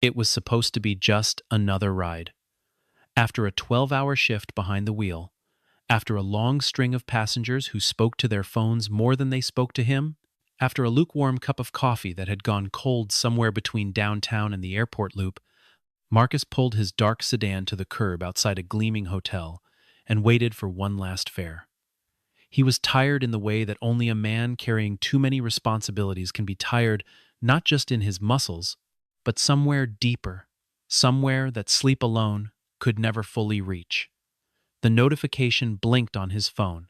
It was supposed to be just another ride. After a 12-hour shift behind the wheel, after a long string of passengers who spoke to their phones more than they spoke to him, after a lukewarm cup of coffee that had gone cold somewhere between downtown and the airport loop, Marcus pulled his dark sedan to the curb outside a gleaming hotel and waited for one last fare. He was tired in the way that only a man carrying too many responsibilities can be tired, not just in his muscles, but somewhere deeper, somewhere that sleep alone could never fully reach. The notification blinked on his phone.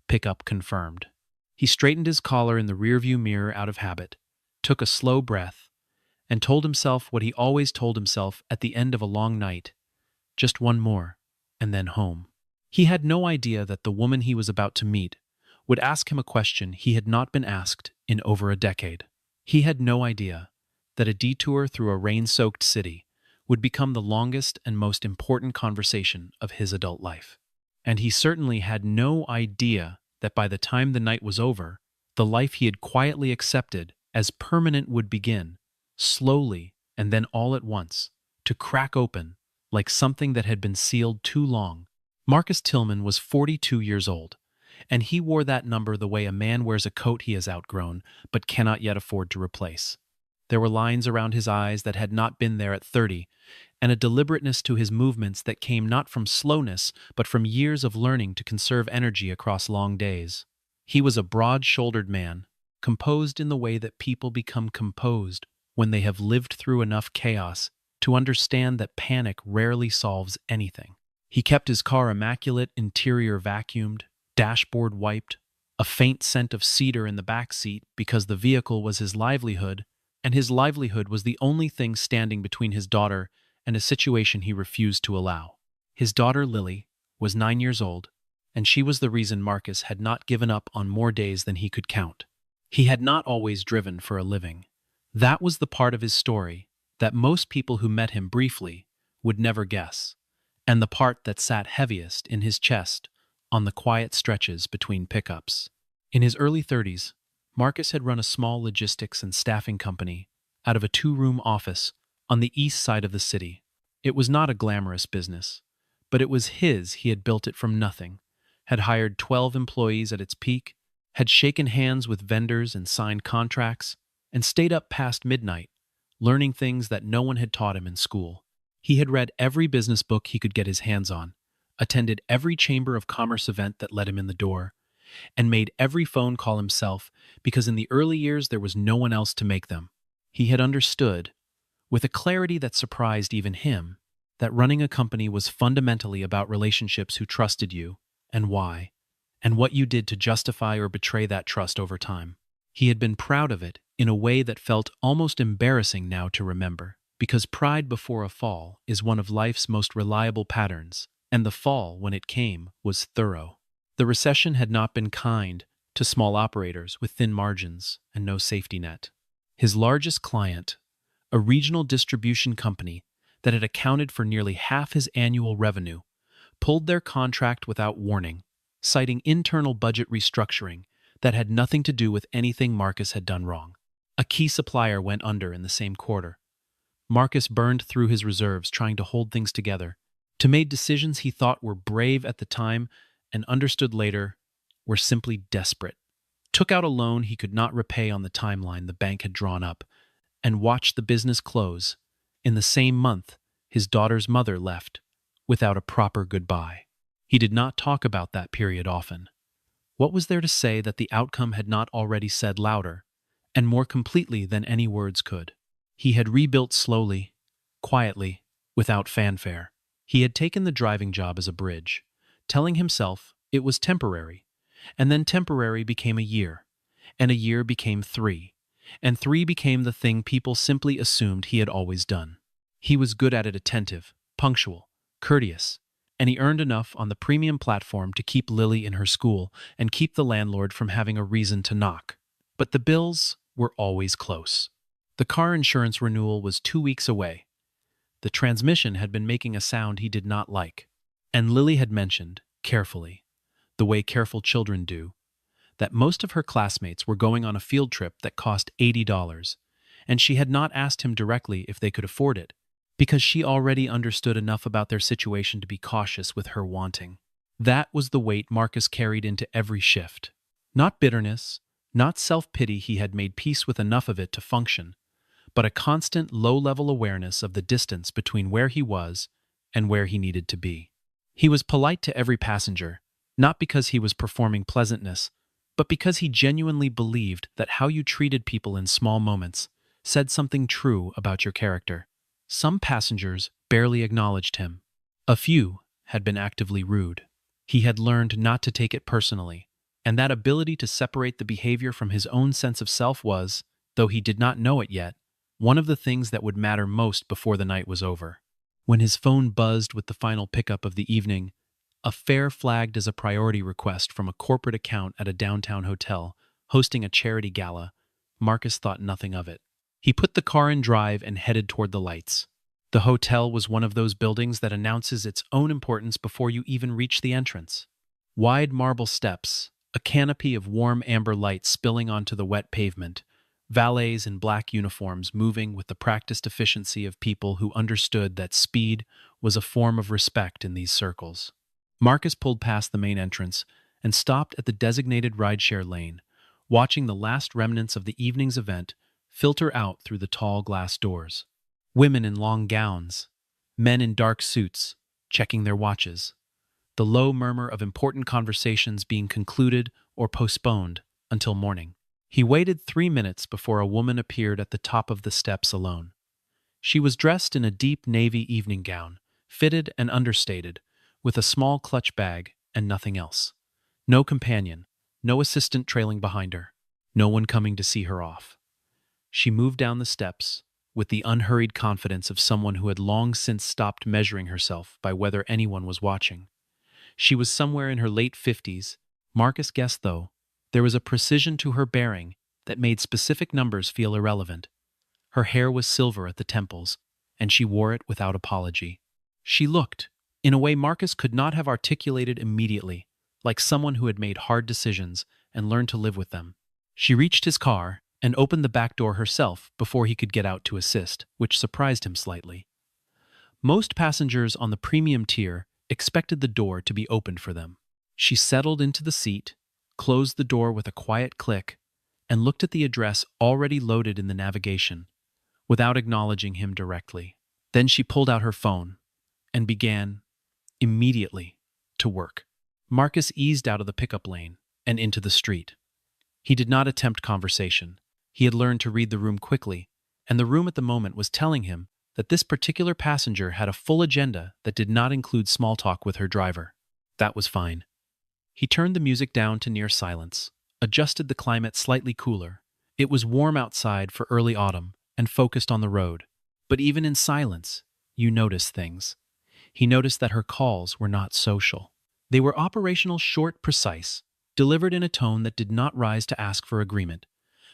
Pickup confirmed. He straightened his collar in the rearview mirror out of habit, took a slow breath, and told himself what he always told himself at the end of a long night: just one more, and then home. He had no idea that the woman he was about to meet would ask him a question he had not been asked in over a decade. He had no idea that a detour through a rain-soaked city would become the longest and most important conversation of his adult life. And he certainly had no idea that by the time the night was over, the life he had quietly accepted as permanent would begin, slowly and then all at once, to crack open like something that had been sealed too long. Marcus Tillman was 42 years old, and he wore that number the way a man wears a coat he has outgrown but cannot yet afford to replace. There were lines around his eyes that had not been there at 30, and a deliberateness to his movements that came not from slowness but from years of learning to conserve energy across long days. He was a broad-shouldered man, composed in the way that people become composed when they have lived through enough chaos to understand that panic rarely solves anything. He kept his car immaculate, interior vacuumed, dashboard wiped, a faint scent of cedar in the back seat because the vehicle was his livelihood, and his livelihood was the only thing standing between his daughter and a situation he refused to allow. His daughter, Lily, was 9 years old, and she was the reason Marcus had not given up on more days than he could count. He had not always driven for a living. That was the part of his story that most people who met him briefly would never guess, and the part that sat heaviest in his chest on the quiet stretches between pickups. In his early 30s, Marcus had run a small logistics and staffing company out of a 2-room office on the east side of the city. It was not a glamorous business, but it was his. He had built it from nothing, had hired 12 employees at its peak, had shaken hands with vendors and signed contracts, and stayed up past midnight, learning things that no one had taught him in school. He had read every business book he could get his hands on, attended every chamber of commerce event that let him in the door, and made every phone call himself because in the early years there was no one else to make them. He had understood, with a clarity that surprised even him, that running a company was fundamentally about relationships who trusted you, and why, and what you did to justify or betray that trust over time. He had been proud of it in a way that felt almost embarrassing now to remember, because pride before a fall is one of life's most reliable patterns, and the fall, when it came, was thorough. The recession had not been kind to small operators with thin margins and no safety net. His largest client, a regional distribution company that had accounted for nearly half his annual revenue, pulled their contract without warning, citing internal budget restructuring that had nothing to do with anything Marcus had done wrong. A key supplier went under in the same quarter. Marcus burned through his reserves trying to hold things together, to make decisions he thought were brave at the time and understood later were simply desperate. Took out a loan he could not repay on the timeline the bank had drawn up, and watched the business close. In the same month, his daughter's mother left, without a proper goodbye. He did not talk about that period often. What was there to say that the outcome had not already said louder, and more completely than any words could? He had rebuilt slowly, quietly, without fanfare. He had taken the driving job as a bridge, telling himself it was temporary, and then temporary became a year, and a year became 3, and 3 became the thing people simply assumed he had always done. He was good at it, attentive, punctual, courteous, and he earned enough on the premium platform to keep Lily in her school and keep the landlord from having a reason to knock. But the bills were always close. The car insurance renewal was 2 weeks away. The transmission had been making a sound he did not like, and Lily had mentioned, carefully, the way careful children do, that most of her classmates were going on a field trip that cost $80, and she had not asked him directly if they could afford it, because she already understood enough about their situation to be cautious with her wanting. That was the weight Marcus carried into every shift. Not bitterness, not self-pity, he had made peace with enough of it to function, but a constant low-level awareness of the distance between where he was and where he needed to be. He was polite to every passenger, not because he was performing pleasantness, but because he genuinely believed that how you treated people in small moments said something true about your character. Some passengers barely acknowledged him. A few had been actively rude. He had learned not to take it personally, and that ability to separate the behavior from his own sense of self was, though he did not know it yet, one of the things that would matter most before the night was over. When his phone buzzed with the final pickup of the evening, a fare flagged as a priority request from a corporate account at a downtown hotel hosting a charity gala, Marcus thought nothing of it. He put the car in drive and headed toward the lights. The hotel was one of those buildings that announces its own importance before you even reach the entrance. Wide marble steps, a canopy of warm amber light spilling onto the wet pavement, valets in black uniforms moving with the practiced efficiency of people who understood that speed was a form of respect in these circles. Marcus pulled past the main entrance and stopped at the designated rideshare lane, watching the last remnants of the evening's event filter out through the tall glass doors. Women in long gowns, men in dark suits, checking their watches. The low murmur of important conversations being concluded or postponed until morning. He waited 3 minutes before a woman appeared at the top of the steps alone. She was dressed in a deep navy evening gown, fitted and understated, with a small clutch bag and nothing else. No companion, no assistant trailing behind her, no one coming to see her off. She moved down the steps with the unhurried confidence of someone who had long since stopped measuring herself by whether anyone was watching. She was somewhere in her late 50s. Marcus guessed, though, there was a precision to her bearing that made specific numbers feel irrelevant. Her hair was silver at the temples, and she wore it without apology. She looked, in a way Marcus could not have articulated immediately, like someone who had made hard decisions and learned to live with them. She reached his car and opened the back door herself before he could get out to assist, which surprised him slightly. Most passengers on the premium tier expected the door to be opened for them. She settled into the seat, closed the door with a quiet click, and looked at the address already loaded in the navigation, without acknowledging him directly. Then she pulled out her phone and began, immediately, to work. Marcus eased out of the pickup lane and into the street. He did not attempt conversation. He had learned to read the room quickly, and the room at the moment was telling him that this particular passenger had a full agenda that did not include small talk with her driver. That was fine. He turned the music down to near silence, adjusted the climate slightly cooler. It was warm outside for early autumn and focused on the road. But even in silence, you notice things. He noticed that her calls were not social. They were operational, short, precise, delivered in a tone that did not rise to ask for agreement,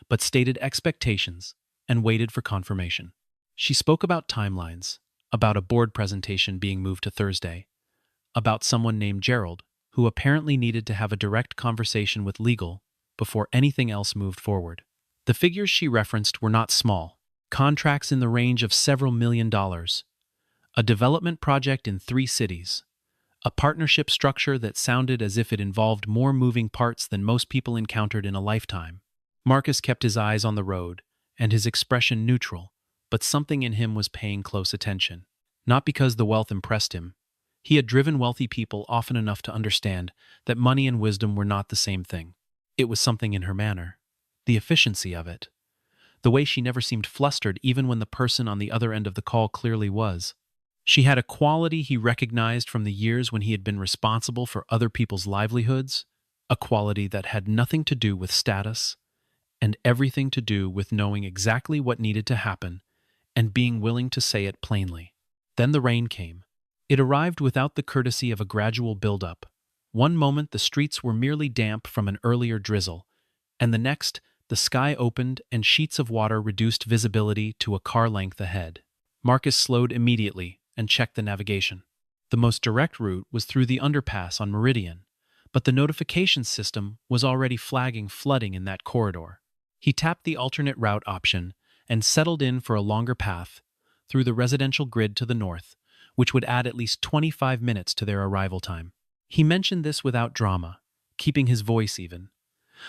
but stated expectations and waited for confirmation. She spoke about timelines, about a board presentation being moved to Thursday, about someone named Gerald, who apparently needed to have a direct conversation with legal before anything else moved forward. The figures she referenced were not small, contracts in the range of several $1,000,000, a development project in 3 cities, a partnership structure that sounded as if it involved more moving parts than most people encountered in a lifetime. Marcus kept his eyes on the road and his expression neutral, but something in him was paying close attention. Not because the wealth impressed him. He had driven wealthy people often enough to understand that money and wisdom were not the same thing. It was something in her manner, the efficiency of it, the way she never seemed flustered even when the person on the other end of the call clearly was. She had a quality he recognized from the years when he had been responsible for other people's livelihoods, a quality that had nothing to do with status and everything to do with knowing exactly what needed to happen and being willing to say it plainly. Then the rain came. It arrived without the courtesy of a gradual build-up. One moment the streets were merely damp from an earlier drizzle, and the next the sky opened and sheets of water reduced visibility to a car length ahead. Marcus slowed immediately and checked the navigation. The most direct route was through the underpass on Meridian, but the notification system was already flagging flooding in that corridor. He tapped the alternate route option and settled in for a longer path through the residential grid to the north, which would add at least 25 minutes to their arrival time. He mentioned this without drama, keeping his voice even.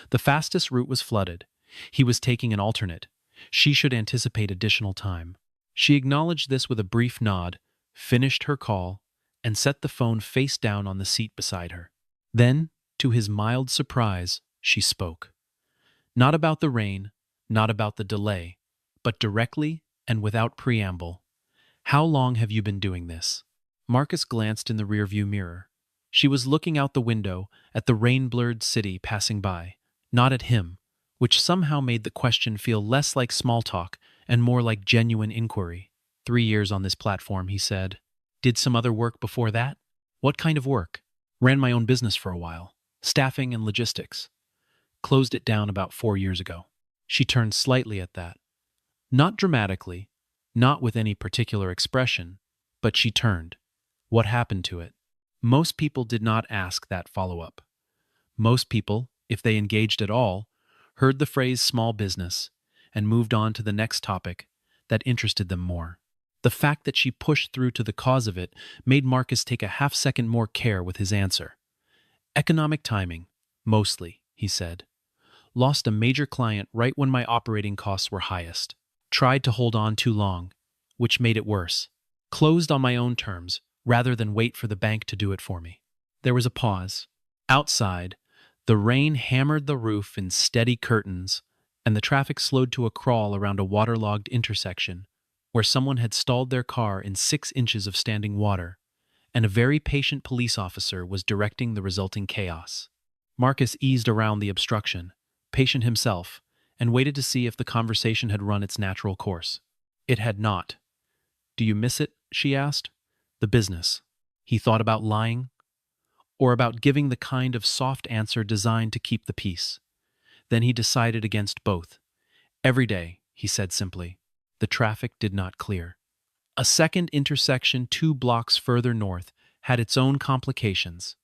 The fastest route was flooded. He was taking an alternate. She should anticipate additional time. She acknowledged this with a brief nod, finished her call, and set the phone face down on the seat beside her. Then, to his mild surprise, she spoke. Not about the rain, not about the delay, but directly and without preamble. How long have you been doing this? Marcus glanced in the rearview mirror. She was looking out the window at the rain-blurred city passing by, not at him, which somehow made the question feel less like small talk and more like genuine inquiry. 3 years on this platform, he said. Did some other work before that? What kind of work? Ran my own business for a while. Staffing and logistics. Closed it down about 4 years ago. She turned slightly at that. Not dramatically, not with any particular expression, but she turned. What happened to it? Most people did not ask that follow-up. Most people, if they engaged at all, heard the phrase small business and moved on to the next topic that interested them more. The fact that she pushed through to the cause of it made Marcus take a half-second more care with his answer. Economic timing, mostly, he said. Lost a major client right when my operating costs were highest. Tried to hold on too long, which made it worse. Closed on my own terms, rather than wait for the bank to do it for me. There was a pause. Outside, the rain hammered the roof in steady curtains, and the traffic slowed to a crawl around a waterlogged intersection where someone had stalled their car in 6 inches of standing water, and a very patient police officer was directing the resulting chaos. Marcus eased around the obstruction, patient himself, and waited to see if the conversation had run its natural course. It had not. Do you miss it? She asked. The business. He thought about lying, or about giving the kind of soft answer designed to keep the peace. Then he decided against both. Every day, he said simply. The traffic did not clear. A second intersection 2 blocks further north had its own complications.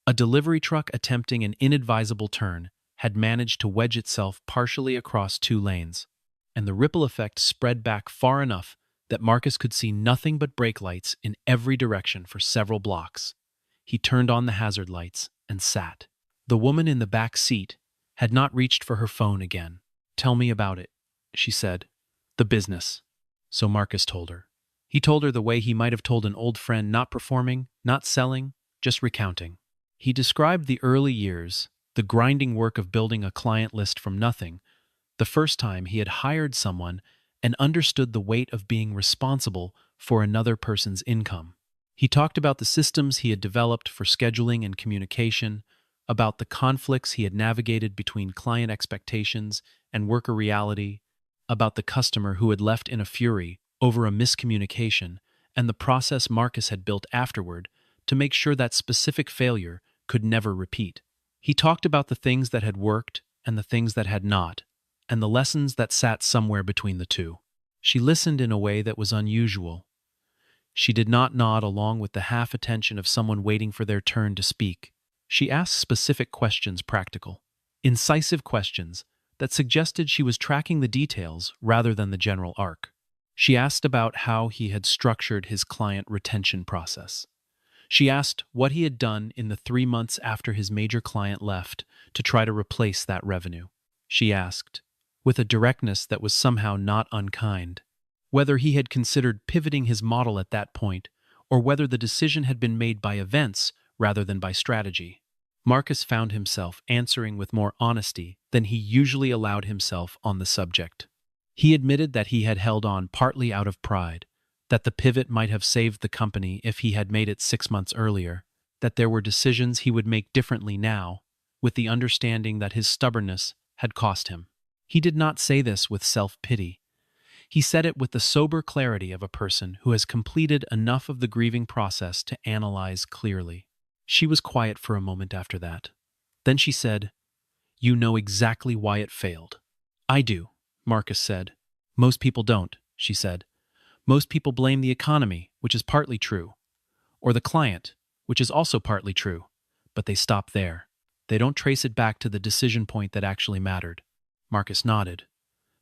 A delivery truck attempting an inadvisable turn had managed to wedge itself partially across 2 lanes, and the ripple effect spread back far enough that Marcus could see nothing but brake lights in every direction for several blocks. He turned on the hazard lights and sat. The woman in the back seat had not reached for her phone again. Tell me about it, she said. The business. So Marcus told her. He told her the way he might have told an old friend, not performing, not selling, just recounting. He described the early years, the grinding work of building a client list from nothing, the first time he had hired someone and understood the weight of being responsible for another person's income. He talked about the systems he had developed for scheduling and communication, about the conflicts he had navigated between client expectations and worker reality, about the customer who had left in a fury over a miscommunication, and the process Marcus had built afterward to make sure that specific failure could never repeat. He talked about the things that had worked and the things that had not, and the lessons that sat somewhere between the two. She listened in a way that was unusual. She did not nod along with the half-attention of someone waiting for their turn to speak. She asked specific questions, practical, incisive questions that suggested she was tracking the details rather than the general arc. She asked about how he had structured his client retention process. She asked what he had done in the 3 months after his major client left to try to replace that revenue. She asked, with a directness that was somehow not unkind, whether he had considered pivoting his model at that point, or whether the decision had been made by events rather than by strategy. Marcus found himself answering with more honesty than he usually allowed himself on the subject. He admitted that he had held on partly out of pride, that the pivot might have saved the company if he had made it 6 months earlier, that there were decisions he would make differently now, with the understanding that his stubbornness had cost him. He did not say this with self-pity. He said it with the sober clarity of a person who has completed enough of the grieving process to analyze clearly. She was quiet for a moment after that. Then she said, "You know exactly why it failed." "I do," Marcus said. "Most people don't," she said. "Most people blame the economy, which is partly true, or the client, which is also partly true, but they stop there. They don't trace it back to the decision point that actually mattered." Marcus nodded,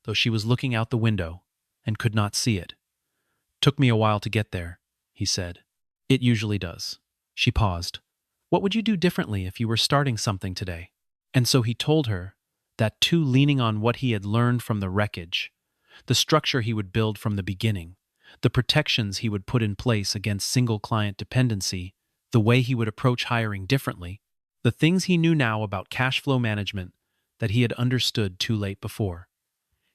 though she was looking out the window, and could not see it. "Took me a while to get there," he said. "It usually does." She paused. "What would you do differently if you were starting something today?" And so he told her that too, leaning on what he had learned from the wreckage, the structure he would build from the beginning, the protections he would put in place against single client dependency, the way he would approach hiring differently, the things he knew now about cash flow management that he had understood too late before.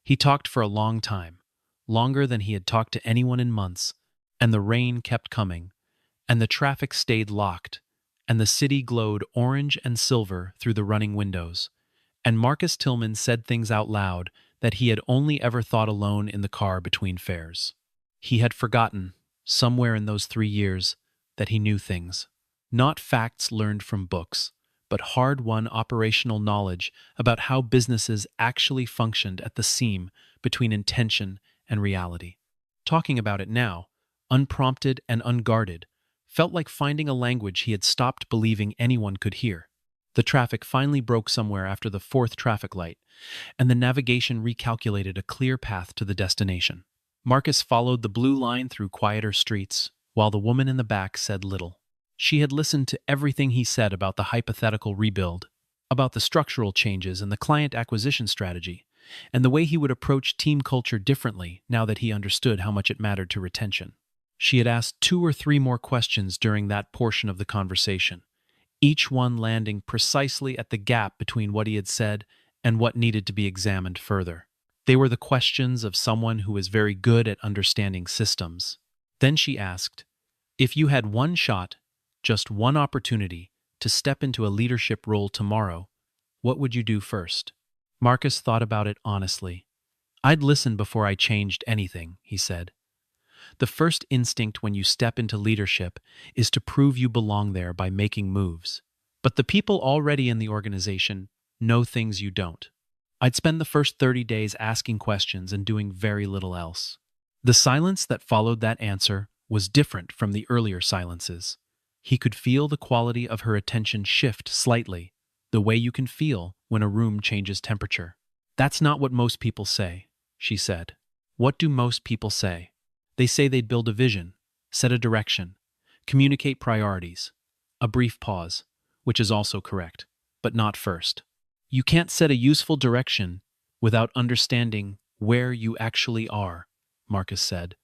He talked for a long time, longer than he had talked to anyone in months, and the rain kept coming, and the traffic stayed locked, and the city glowed orange and silver through the running windows. And Marcus Tillman said things out loud that he had only ever thought alone in the car between fares. He had forgotten, somewhere in those 3 years, that he knew things. Not facts learned from books, but hard-won operational knowledge about how businesses actually functioned at the seam between intention and reality. Talking about it now, unprompted and unguarded, felt like finding a language he had stopped believing anyone could hear. The traffic finally broke somewhere after the 4th traffic light, and the navigation recalculated a clear path to the destination. Marcus followed the blue line through quieter streets, while the woman in the back said little. She had listened to everything he said about the hypothetical rebuild, about the structural changes and the client acquisition strategy, and the way he would approach team culture differently now that he understood how much it mattered to retention. She had asked 2 or 3 more questions during that portion of the conversation, each one landing precisely at the gap between what he had said and what needed to be examined further. They were the questions of someone who is very good at understanding systems. Then she asked, "If you had one shot, just one opportunity, to step into a leadership role tomorrow, what would you do first?" Marcus thought about it honestly. "I'd listen before I changed anything," he said. "The first instinct when you step into leadership is to prove you belong there by making moves. But the people already in the organization know things you don't. I'd spend the first 30 days asking questions and doing very little else." The silence that followed that answer was different from the earlier silences. He could feel the quality of her attention shift slightly, the way you can feel when a room changes temperature. "That's not what most people say," she said. "What do most people say? They say they'd build a vision, set a direction, communicate priorities." A brief pause, which is also correct, but not first. "You can't set a useful direction without understanding where you actually are," Marcus said.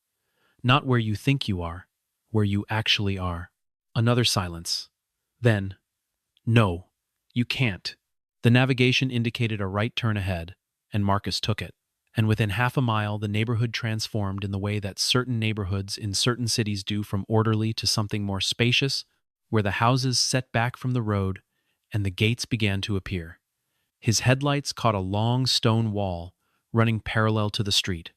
"Not where you think you are, where you actually are." Another silence. Then, "No, you can't." The navigation indicated a right turn ahead, and Marcus took it. And within half a mile, the neighborhood transformed in the way that certain neighborhoods in certain cities do, from orderly to something more spacious, where the houses set back from the road and the gates began to appear. His headlights caught a long stone wall running parallel to the street,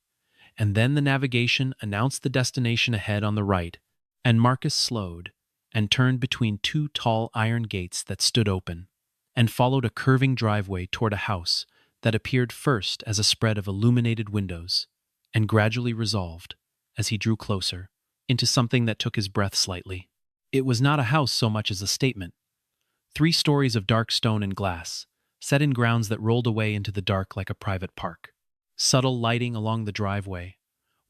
and then the navigation announced the destination ahead on the right, and Marcus slowed and turned between 2 tall iron gates that stood open, and followed a curving driveway toward a house that appeared first as a spread of illuminated windows, and gradually resolved, as he drew closer, into something that took his breath slightly. It was not a house so much as a statement. 3 stories of dark stone and glass, set in grounds that rolled away into the dark like a private park. Subtle lighting along the driveway,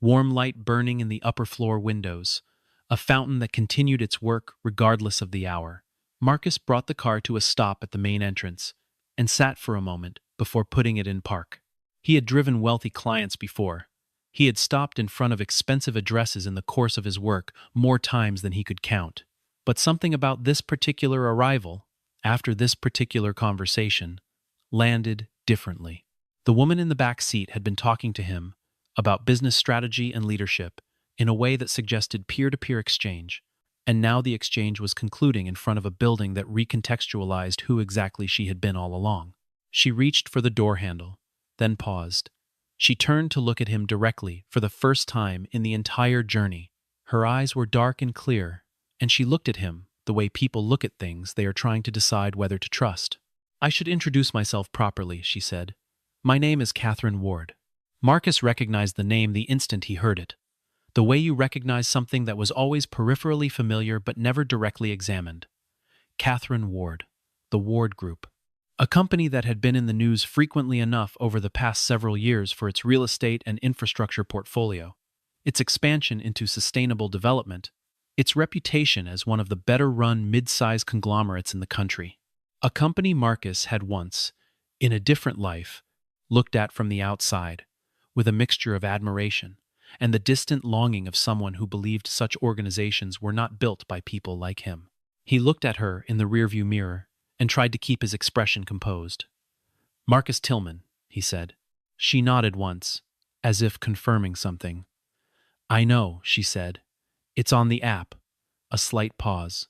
warm light burning in the upper floor windows, a fountain that continued its work regardless of the hour. Marcus brought the car to a stop at the main entrance and sat for a moment before putting it in park. He had driven wealthy clients before. He had stopped in front of expensive addresses in the course of his work more times than he could count. But something about this particular arrival, after this particular conversation, landed differently. The woman in the back seat had been talking to him about business strategy and leadership in a way that suggested peer-to-peer exchange, and now the exchange was concluding in front of a building that recontextualized who exactly she had been all along. She reached for the door handle, then paused. She turned to look at him directly for the first time in the entire journey. Her eyes were dark and clear, and she looked at him the way people look at things they are trying to decide whether to trust. "I should introduce myself properly," she said. "My name is Catherine Ward." Marcus recognized the name the instant he heard it. The way you recognize something that was always peripherally familiar but never directly examined. Catherine Ward, the Ward Group. a company that had been in the news frequently enough over the past several years for its real estate and infrastructure portfolio, its expansion into sustainable development, its reputation as one of the better-run mid-size conglomerates in the country. A company Marcus had once, in a different life, looked at from the outside, with a mixture of admiration and the distant longing of someone who believed such organizations were not built by people like him. He looked at her in the rearview mirror and tried to keep his expression composed. "Marcus Tillman," he said. She nodded once, as if confirming something. "I know," she said. "It's on the app." A slight pause.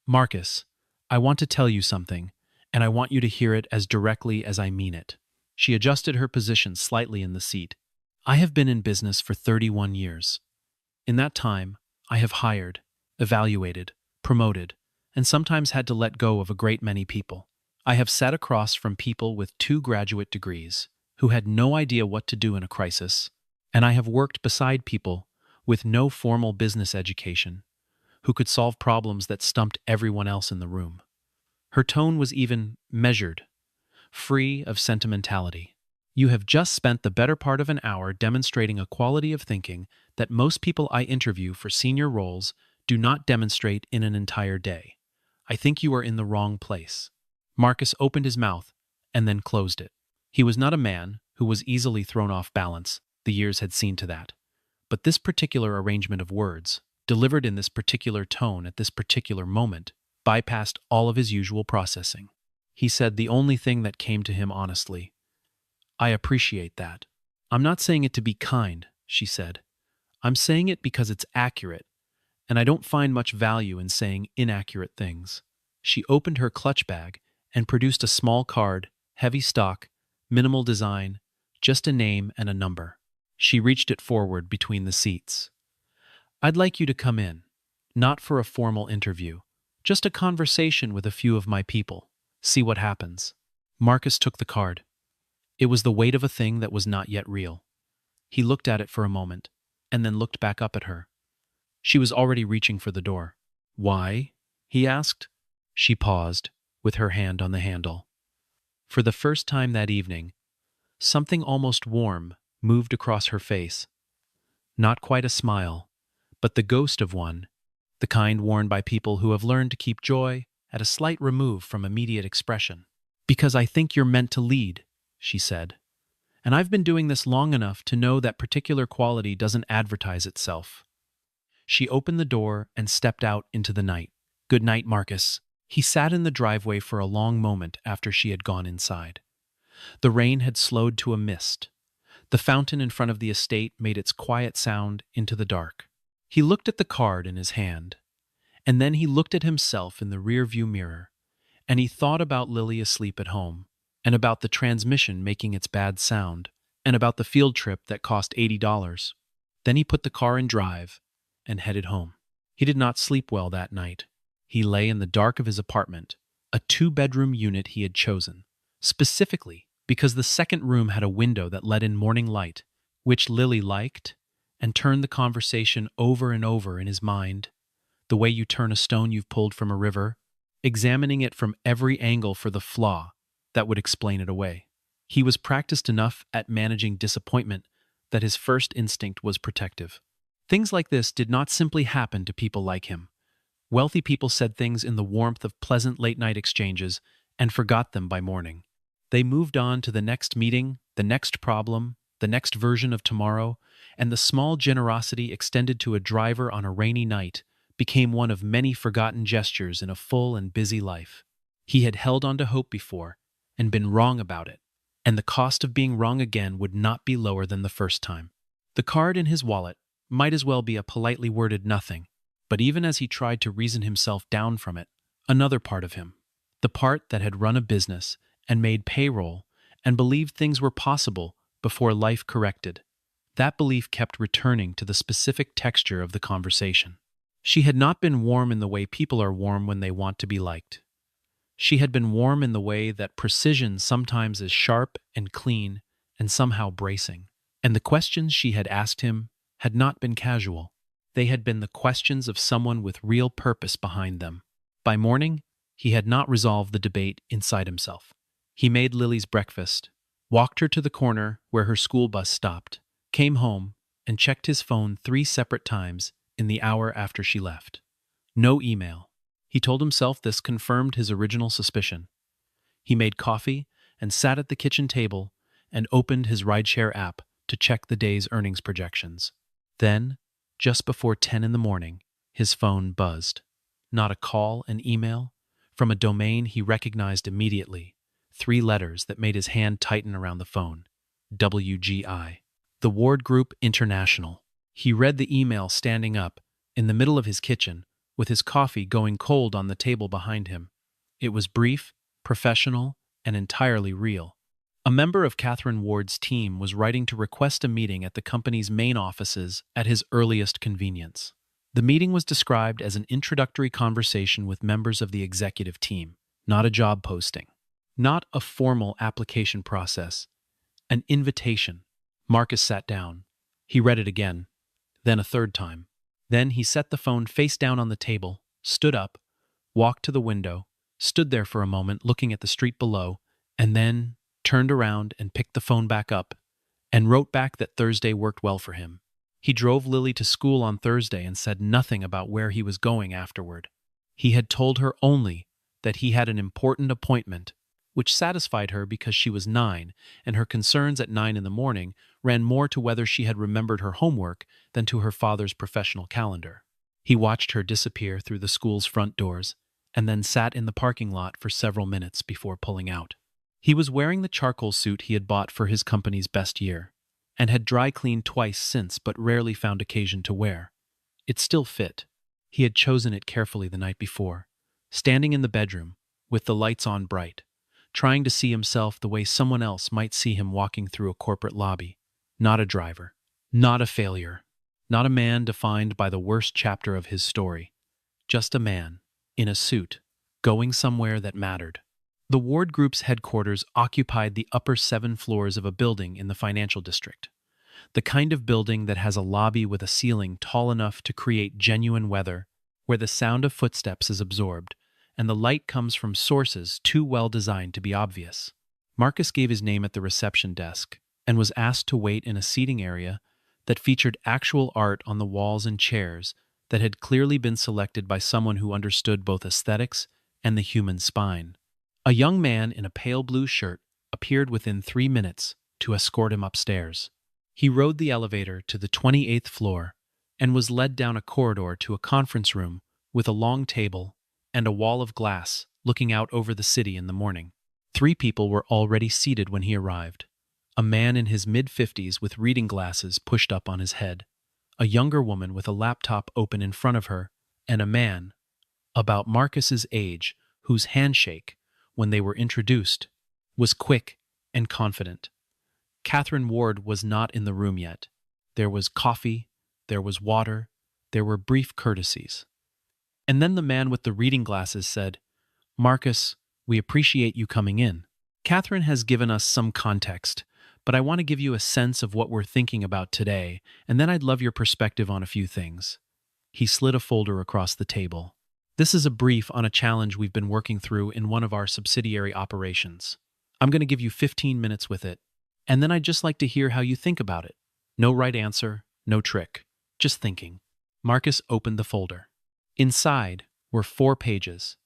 "Marcus, I want to tell you something, and I want you to hear it as directly as I mean it." She adjusted her position slightly in the seat. "I have been in business for 31 years. In that time, I have hired, evaluated, promoted, and sometimes had to let go of a great many people. I have sat across from people with 2 graduate degrees who had no idea what to do in a crisis, and I have worked beside people with no formal business education who could solve problems that stumped everyone else in the room." Her tone was even measured, free of sentimentality. "You have just spent the better part of an hour demonstrating a quality of thinking that most people I interview for senior roles do not demonstrate in an entire day. I think you are in the wrong place." Marcus opened his mouth and then closed it. He was not a man who was easily thrown off balance. The years had seen to that. But this particular arrangement of words, delivered in this particular tone at this particular moment, bypassed all of his usual processing. He said the only thing that came to him honestly. "I appreciate that." "I'm not saying it to be kind," she said. "I'm saying it because it's accurate, and I don't find much value in saying inaccurate things." She opened her clutch bag and produced a small card, heavy stock, minimal design, just a name and a number. She reached it forward between the seats. "I'd like you to come in, not for a formal interview, just a conversation with a few of my people. See what happens." Marcus took the card. It was the weight of a thing that was not yet real. He looked at it for a moment, and then looked back up at her. She was already reaching for the door. "Why?" he asked. She paused, with her hand on the handle. For the first time that evening, something almost warm moved across her face. Not quite a smile, but the ghost of one, the kind worn by people who have learned to keep joy at a slight remove from immediate expression. "Because I think you're meant to lead," she said. "And I've been doing this long enough to know that particular quality doesn't advertise itself." She opened the door and stepped out into the night. "Good night, Marcus." He sat in the driveway for a long moment after she had gone inside. The rain had slowed to a mist. The fountain in front of the estate made its quiet sound into the dark. He looked at the card in his hand, and then he looked at himself in the rearview mirror, and he thought about Lily asleep at home, and about the transmission making its bad sound, and about the field trip that cost $80. Then he put the car in drive and headed home. He did not sleep well that night. He lay in the dark of his apartment, a 2-bedroom unit he had chosen, specifically because the second room had a window that let in morning light, which Lily liked, and turned the conversation over and over in his mind, the way you turn a stone you've pulled from a river, examining it from every angle for the flaw that would explain it away. He was practiced enough at managing disappointment that his first instinct was protective. Things like this did not simply happen to people like him. Wealthy people said things in the warmth of pleasant late-night exchanges and forgot them by morning. They moved on to the next meeting, the next problem, the next version of tomorrow, and the small generosity extended to a driver on a rainy night became one of many forgotten gestures in a full and busy life. He had held on to hope before and been wrong about it, and the cost of being wrong again would not be lower than the first time. The card in his wallet might as well be a politely worded nothing, but even as he tried to reason himself down from it, another part of him, the part that had run a business and made payroll and believed things were possible before life corrected, that belief kept returning to the specific texture of the conversation. She had not been warm in the way people are warm when they want to be liked. She had been warm in the way that precision sometimes is sharp and clean and somehow bracing. And the questions she had asked him had not been casual. They had been the questions of someone with real purpose behind them. By morning, he had not resolved the debate inside himself. He made Lily's breakfast, walked her to the corner where her school bus stopped, came home, and checked his phone 3 separate times in the hour after she left. No email. He told himself this confirmed his original suspicion. He made coffee and sat at the kitchen table and opened his rideshare app to check the day's earnings projections. Then, just before 10 in the morning, his phone buzzed. Not a call, an email, from a domain he recognized immediately. 3 letters that made his hand tighten around the phone. WGI. The Ward Group International. He read the email standing up, in the middle of his kitchen, with his coffee going cold on the table behind him. It was brief, professional, and entirely real. A member of Catherine Ward's team was writing to request a meeting at the company's main offices at his earliest convenience. The meeting was described as an introductory conversation with members of the executive team, not a job posting, not a formal application process, an invitation. Marcus sat down. He read it again, then a third time. Then he set the phone face down on the table, stood up, walked to the window, stood there for a moment looking at the street below, and then turned around and picked the phone back up and wrote back that Thursday worked well for him. He drove Lily to school on Thursday and said nothing about where he was going afterward. He had told her only that he had an important appointment, which satisfied her because she was 9, and her concerns at 9 in the morning ran more to whether she had remembered her homework than to her father's professional calendar. He watched her disappear through the school's front doors and then sat in the parking lot for several minutes before pulling out. He was wearing the charcoal suit he had bought for his company's best year, and had dry cleaned twice since but rarely found occasion to wear. It still fit. He had chosen it carefully the night before, standing in the bedroom, with the lights on bright, trying to see himself the way someone else might see him walking through a corporate lobby. Not a driver, not a failure, not a man defined by the worst chapter of his story. Just a man, in a suit, going somewhere that mattered. The Ward Group's headquarters occupied the upper 7 floors of a building in the financial district. The kind of building that has a lobby with a ceiling tall enough to create genuine weather, where the sound of footsteps is absorbed, and the light comes from sources too well designed to be obvious. Marcus gave his name at the reception desk and was asked to wait in a seating area that featured actual art on the walls and chairs that had clearly been selected by someone who understood both aesthetics and the human spine. A young man in a pale blue shirt appeared within 3 minutes to escort him upstairs. He rode the elevator to the 28th floor and was led down a corridor to a conference room with a long table and a wall of glass looking out over the city in the morning. 3 people were already seated when he arrived. A man in his mid-50s with reading glasses pushed up on his head, a younger woman with a laptop open in front of her, and a man, about Marcus's age, whose handshake, when they were introduced, was quick and confident. Catherine Ward was not in the room yet. There was coffee, there was water, there were brief courtesies. And then the man with the reading glasses said, "Marcus, we appreciate you coming in. Catherine has given us some context, but I want to give you a sense of what we're thinking about today, and then I'd love your perspective on a few things." He slid a folder across the table. "This is a brief on a challenge we've been working through in one of our subsidiary operations. I'm going to give you 15 minutes with it, and then I'd just like to hear how you think about it. No right answer, no trick, just thinking." Marcus opened the folder. Inside were 4 pages,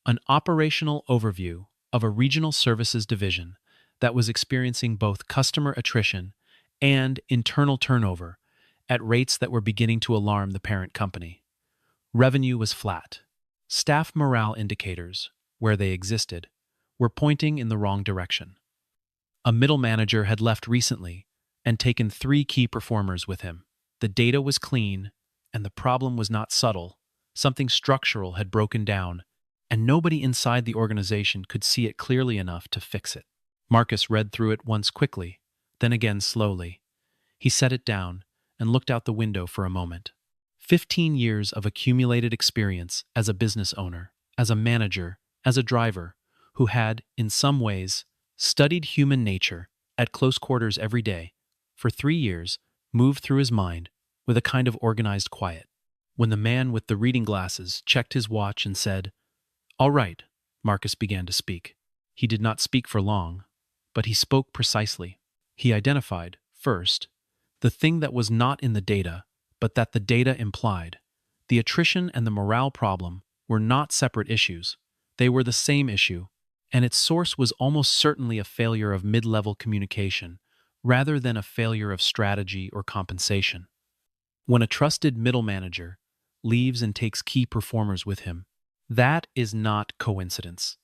an operational overview of a regional services division that was experiencing both customer attrition and internal turnover at rates that were beginning to alarm the parent company. Revenue was flat. Staff morale indicators, where they existed, were pointing in the wrong direction. A middle manager had left recently and taken 3 key performers with him. The data was clean, and the problem was not subtle. Something structural had broken down, and nobody inside the organization could see it clearly enough to fix it. Marcus read through it once quickly, then again slowly. He set it down and looked out the window for a moment. 15 years of accumulated experience as a business owner, as a manager, as a driver, who had, in some ways, studied human nature at close quarters every day, for 3 years, moved through his mind with a kind of organized quiet. When the man with the reading glasses checked his watch and said, "All right," Marcus began to speak. He did not speak for long, but he spoke precisely. He identified, first, the thing that was not in the data, but that the data implied. The attrition and the morale problem were not separate issues. They were the same issue, and its source was almost certainly a failure of mid-level communication, rather than a failure of strategy or compensation. When a trusted middle manager leaves and takes key performers with him, that is not coincidence.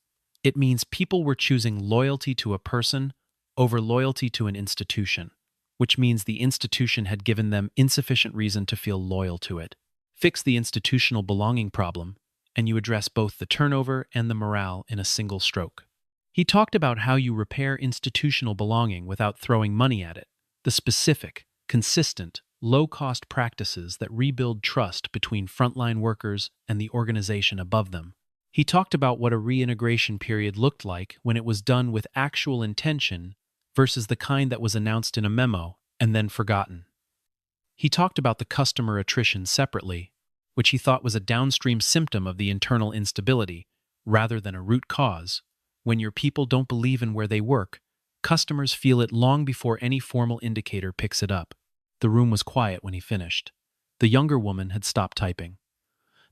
It means people were choosing loyalty to a person over loyalty to an institution, which means the institution had given them insufficient reason to feel loyal to it. Fix the institutional belonging problem, and you address both the turnover and the morale in a single stroke. He talked about how you repair institutional belonging without throwing money at it, the specific, consistent, low-cost practices that rebuild trust between frontline workers and the organization above them. He talked about what a reintegration period looked like when it was done with actual intention versus the kind that was announced in a memo and then forgotten. He talked about the customer attrition separately, which he thought was a downstream symptom of the internal instability, rather than a root cause. When your people don't believe in where they work, customers feel it long before any formal indicator picks it up. The room was quiet when he finished. The younger woman had stopped typing.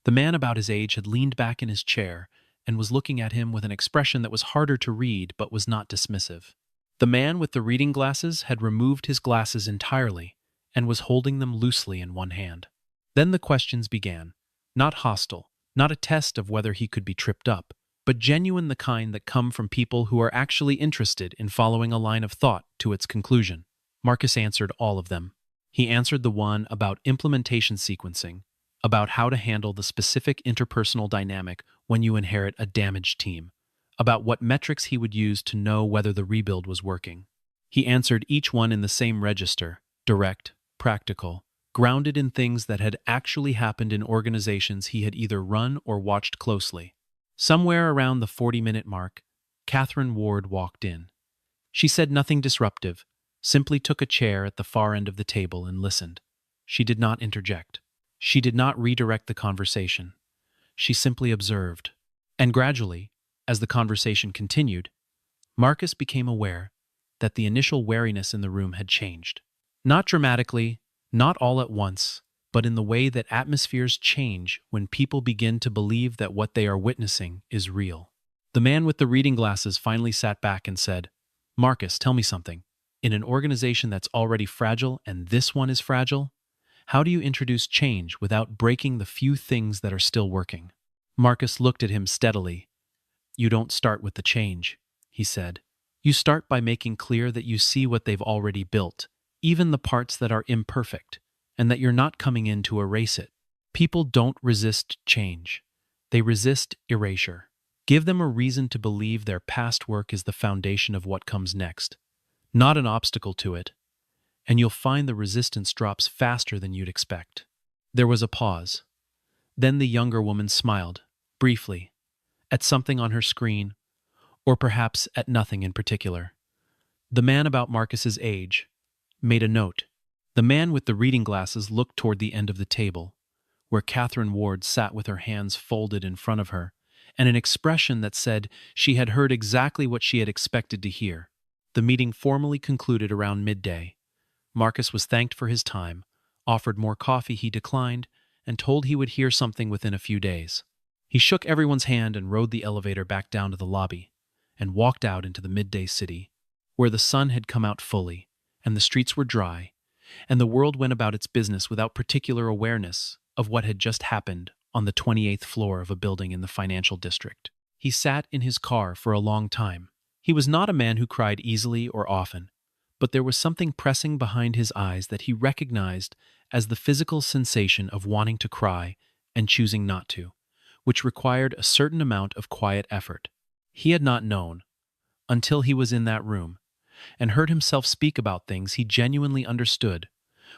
The man about his age had leaned back in his chair and was looking at him with an expression that was harder to read but was not dismissive. The man with the reading glasses had removed his glasses entirely and was holding them loosely in one hand. Then the questions began, not hostile, not a test of whether he could be tripped up, but genuine, the kind that come from people who are actually interested in following a line of thought to its conclusion. Marcus answered all of them. He answered the one about implementation sequencing, about how to handle the specific interpersonal dynamic when you inherit a damaged team, about what metrics he would use to know whether the rebuild was working. He answered each one in the same register, direct, practical, grounded in things that had actually happened in organizations he had either run or watched closely. Somewhere around the 40-minute mark, Catherine Ward walked in. She said nothing disruptive, simply took a chair at the far end of the table and listened. She did not interject. She did not redirect the conversation. She simply observed. And gradually, as the conversation continued, Marcus became aware that the initial wariness in the room had changed. Not dramatically, not all at once, but in the way that atmospheres change when people begin to believe that what they are witnessing is real. The man with the reading glasses finally sat back and said, "Marcus, tell me something. In an organization that's already fragile and this one is fragile, how do you introduce change without breaking the few things that are still working?" Marcus looked at him steadily. "You don't start with the change," he said. "You start by making clear that you see what they've already built, even the parts that are imperfect, and that you're not coming in to erase it. People don't resist change. They resist erasure. Give them a reason to believe their past work is the foundation of what comes next, not an obstacle to it, and you'll find the resistance drops faster than you'd expect." There was a pause. Then the younger woman smiled, briefly, at something on her screen, or perhaps at nothing in particular. The man about Marcus's age made a note. The man with the reading glasses looked toward the end of the table, where Catherine Ward sat with her hands folded in front of her, and an expression that said she had heard exactly what she had expected to hear. The meeting formally concluded around midday. Marcus was thanked for his time, offered more coffee he declined, and told he would hear something within a few days. He shook everyone's hand and rode the elevator back down to the lobby, and walked out into the midday city, where the sun had come out fully, and the streets were dry, and the world went about its business without particular awareness of what had just happened on the 28th floor of a building in the financial district. He sat in his car for a long time. He was not a man who cried easily or often, but there was something pressing behind his eyes that he recognized as the physical sensation of wanting to cry and choosing not to, which required a certain amount of quiet effort. He had not known, until he was in that room, and heard himself speak about things he genuinely understood,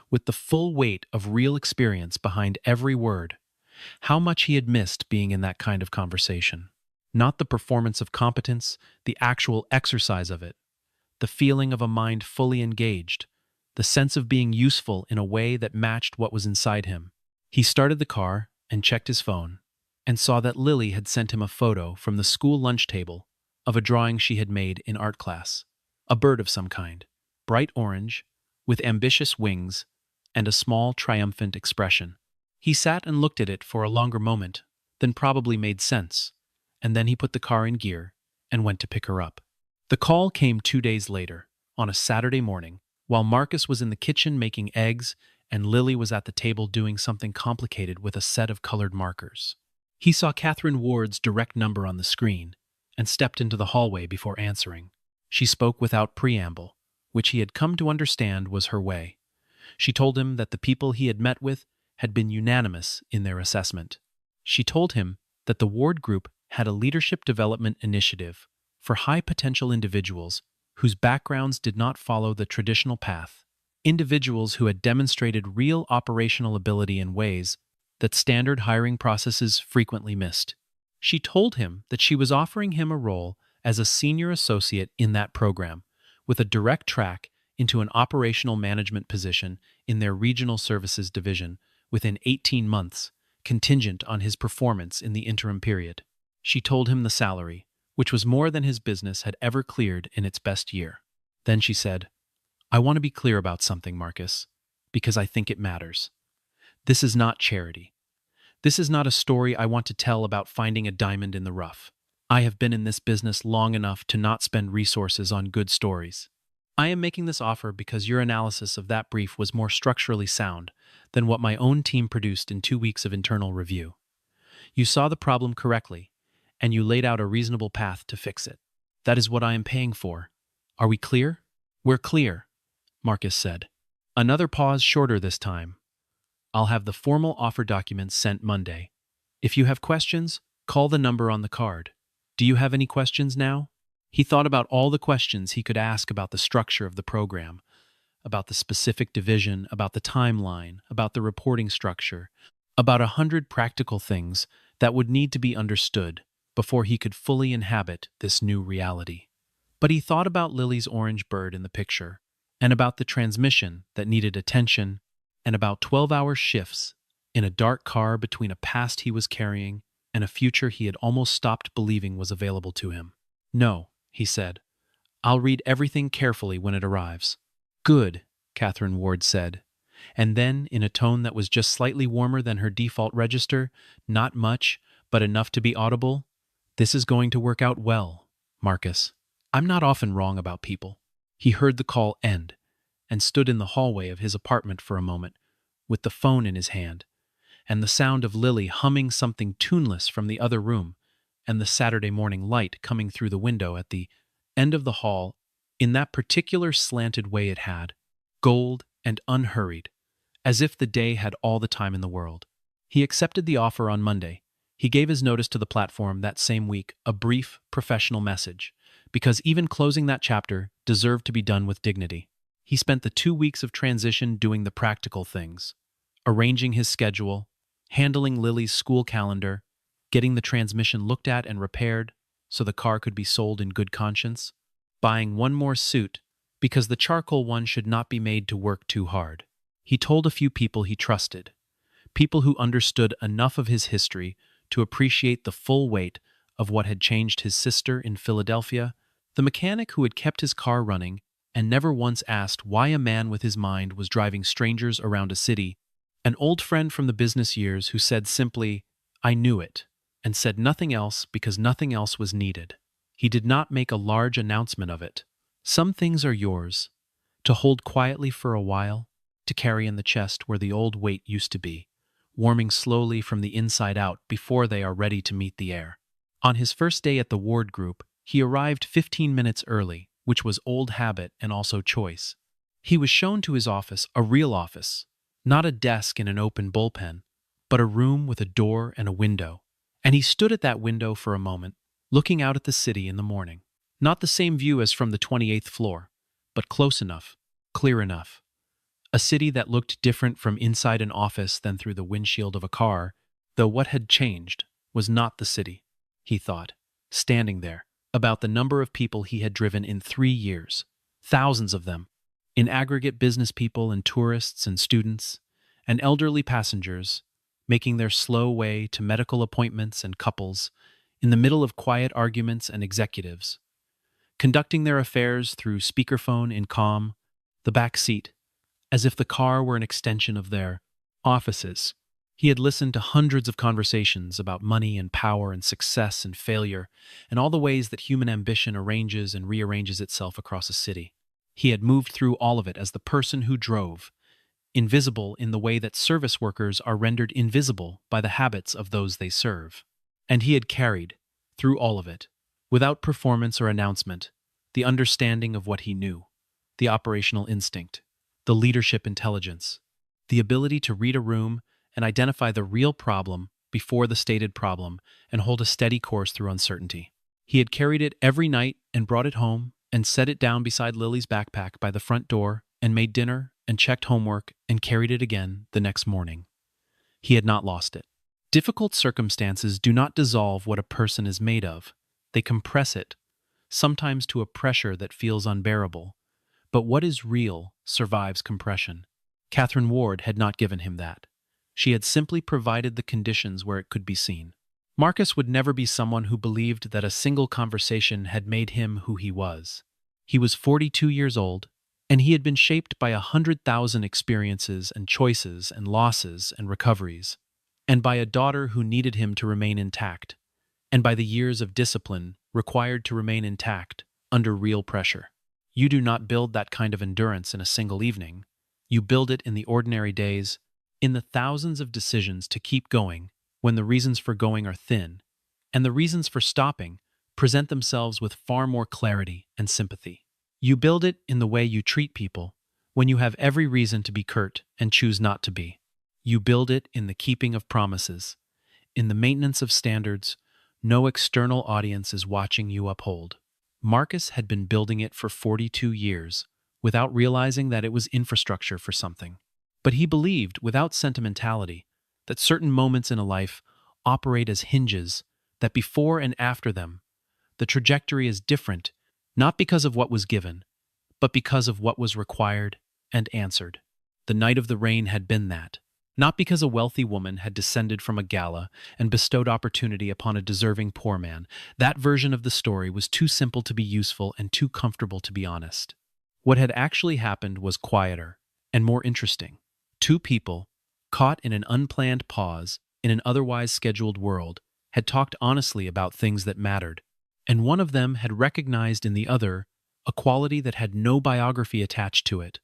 with the full weight of real experience behind every word, how much he had missed being in that kind of conversation. Not the performance of competence, the actual exercise of it, the feeling of a mind fully engaged, the sense of being useful in a way that matched what was inside him. He started the car and checked his phone, and saw that Lily had sent him a photo from the school lunch table of a drawing she had made in art class. A bird of some kind, bright orange, with ambitious wings and a small, triumphant expression. He sat and looked at it for a longer moment than probably made sense, and then he put the car in gear and went to pick her up. The call came 2 days later, on a Saturday morning, while Marcus was in the kitchen making eggs and Lily was at the table doing something complicated with a set of colored markers. He saw Catherine Ward's direct number on the screen and stepped into the hallway before answering. She spoke without preamble, which he had come to understand was her way. She told him that the people he had met with had been unanimous in their assessment. She told him that the Ward Group had a leadership development initiative for high-potential individuals whose backgrounds did not follow the traditional path, individuals who had demonstrated real operational ability in ways that standard hiring processes frequently missed. She told him that she was offering him a role as a senior associate in that program, with a direct track into an operational management position in their regional services division within 18 months, contingent on his performance in the interim period. She told him the salary, which was more than his business had ever cleared in its best year. Then she said, "I want to be clear about something, Marcus, because I think it matters. This is not charity. This is not a story I want to tell about finding a diamond in the rough. I have been in this business long enough to not spend resources on good stories. I am making this offer because your analysis of that brief was more structurally sound than what my own team produced in 2 weeks of internal review. You saw the problem correctly, and you laid out a reasonable path to fix it. That is what I am paying for. Are we clear?" "We're clear," Marcus said. Another pause, shorter this time. "I'll have the formal offer documents sent Monday. If you have questions, call the number on the card. Do you have any questions now?" He thought about all the questions he could ask about the structure of the program, about the specific division, about the timeline, about the reporting structure, about 100 practical things that would need to be understood before he could fully inhabit this new reality. But he thought about Lily's orange bird in the picture, and about the transmission that needed attention, and about 12-hour shifts in a dark car between a past he was carrying and a future he had almost stopped believing was available to him. "No," he said. "I'll read everything carefully when it arrives." "Good," Catherine Ward said. And then, in a tone that was just slightly warmer than her default register, not much, but enough to be audible, "This is going to work out well, Marcus. I'm not often wrong about people." He heard the call end and stood in the hallway of his apartment for a moment, with the phone in his hand, and the sound of Lily humming something tuneless from the other room, and the Saturday morning light coming through the window at the end of the hall in that particular slanted way it had, gold and unhurried, as if the day had all the time in the world. He accepted the offer on Monday. He gave his notice to the platform that same week, a brief, professional message, because even closing that chapter deserved to be done with dignity. He spent the 2 weeks of transition doing the practical things, arranging his schedule, handling Lily's school calendar, getting the transmission looked at and repaired so the car could be sold in good conscience, buying one more suit because the charcoal one should not be made to work too hard. He told a few people he trusted, people who understood enough of his history to appreciate the full weight of what had changed his sister in Philadelphia, the mechanic who had kept his car running and never once asked why a man with his mind was driving strangers around a city, an old friend from the business years who said simply, "I knew it," and said nothing else because nothing else was needed. He did not make a large announcement of it. Some things are yours, to hold quietly for a while, to carry in the chest where the old weight used to be, warming slowly from the inside out before they are ready to meet the air. On his first day at the Ward Group, he arrived 15 minutes early, which was old habit and also choice. He was shown to his office, a real office, not a desk in an open bullpen, but a room with a door and a window. And he stood at that window for a moment, looking out at the city in the morning. Not the same view as from the 28th floor, but close enough, clear enough. A city that looked different from inside an office than through the windshield of a car, though what had changed was not the city, he thought, standing there, about the number of people he had driven in 3 years, thousands of them, in aggregate business people and tourists and students, and elderly passengers, making their slow way to medical appointments and couples, in the middle of quiet arguments and executives, conducting their affairs through speakerphone in calm, the back seat, as if the car were an extension of their offices. He had listened to hundreds of conversations about money and power and success and failure, and all the ways that human ambition arranges and rearranges itself across a city. He had moved through all of it as the person who drove, invisible in the way that service workers are rendered invisible by the habits of those they serve. And he had carried, through all of it, without performance or announcement, the understanding of what he knew, the operational instinct, the leadership intelligence, the ability to read a room and identify the real problem before the stated problem and hold a steady course through uncertainty. He had carried it every night and brought it home and set it down beside Lily's backpack by the front door and made dinner and checked homework and carried it again the next morning. He had not lost it. Difficult circumstances do not dissolve what a person is made of. They compress it, sometimes to a pressure that feels unbearable. But what is real survives compression. Catherine Ward had not given him that. She had simply provided the conditions where it could be seen. Marcus would never be someone who believed that a single conversation had made him who he was. He was 42 years old, and he had been shaped by 100,000 experiences and choices and losses and recoveries, and by a daughter who needed him to remain intact, and by the years of discipline required to remain intact under real pressure. You do not build that kind of endurance in a single evening. You build it in the ordinary days, in the thousands of decisions to keep going when the reasons for going are thin, and the reasons for stopping present themselves with far more clarity and sympathy. You build it in the way you treat people when you have every reason to be curt and choose not to be. You build it in the keeping of promises, in the maintenance of standards no external audience is watching you uphold. Marcus had been building it for 42 years without realizing that it was infrastructure for something. But he believed, without sentimentality, that certain moments in a life operate as hinges, that before and after them, the trajectory is different, not because of what was given, but because of what was required and answered. The night of the rain had been that. Not because a wealthy woman had descended from a gala and bestowed opportunity upon a deserving poor man. That version of the story was too simple to be useful and too comfortable to be honest. What had actually happened was quieter and more interesting. Two people, caught in an unplanned pause in an otherwise scheduled world, had talked honestly about things that mattered, and one of them had recognized in the other a quality that had no biography attached to it,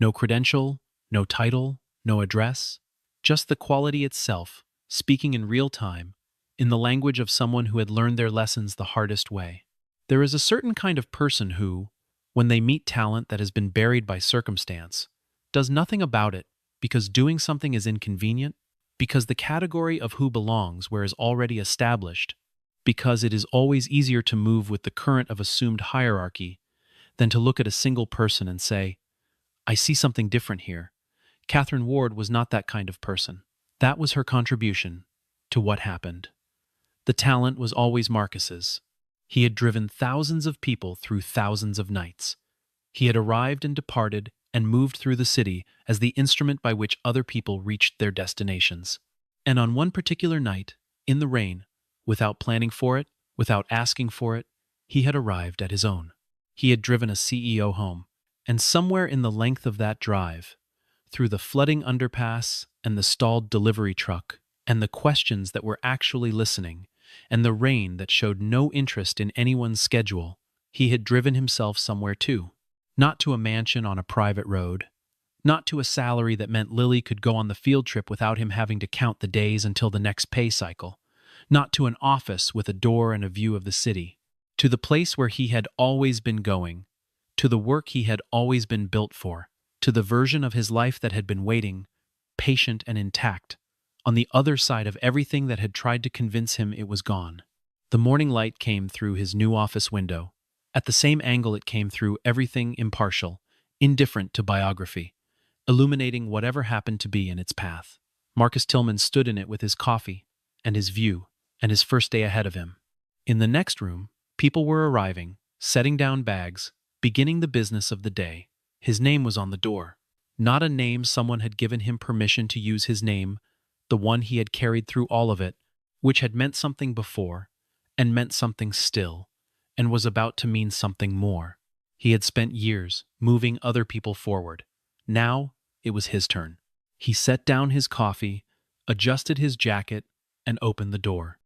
no credential, no title, no address, just the quality itself, speaking in real time, in the language of someone who had learned their lessons the hardest way. There is a certain kind of person who, when they meet talent that has been buried by circumstance, does nothing about it because doing something is inconvenient, because the category of who belongs where is already established, because it is always easier to move with the current of assumed hierarchy than to look at a single person and say, I see something different here. Catherine Ward was not that kind of person. That was her contribution to what happened. The talent was always Marcus's. He had driven thousands of people through thousands of nights. He had arrived and departed and moved through the city as the instrument by which other people reached their destinations. And on one particular night, in the rain, without planning for it, without asking for it, he had arrived at his own. He had driven a CEO home, and somewhere in the length of that drive, through the flooding underpass and the stalled delivery truck, and the questions that were actually listening, and the rain that showed no interest in anyone's schedule, he had driven himself somewhere too. Not to a mansion on a private road, not to a salary that meant Lily could go on the field trip without him having to count the days until the next pay cycle, not to an office with a door and a view of the city, to the place where he had always been going, to the work he had always been built for, to the version of his life that had been waiting, patient and intact, on the other side of everything that had tried to convince him it was gone. The morning light came through his new office window. At the same angle it came through everything impartial, indifferent to biography, illuminating whatever happened to be in its path. Marcus Tillman stood in it with his coffee and his view and his first day ahead of him. In the next room, people were arriving, setting down bags, beginning the business of the day. His name was on the door. Not a name someone had given him permission to use his name, the one he had carried through all of it, which had meant something before, and meant something still, and was about to mean something more. He had spent years moving other people forward. Now it was his turn. He set down his coffee, adjusted his jacket, and opened the door.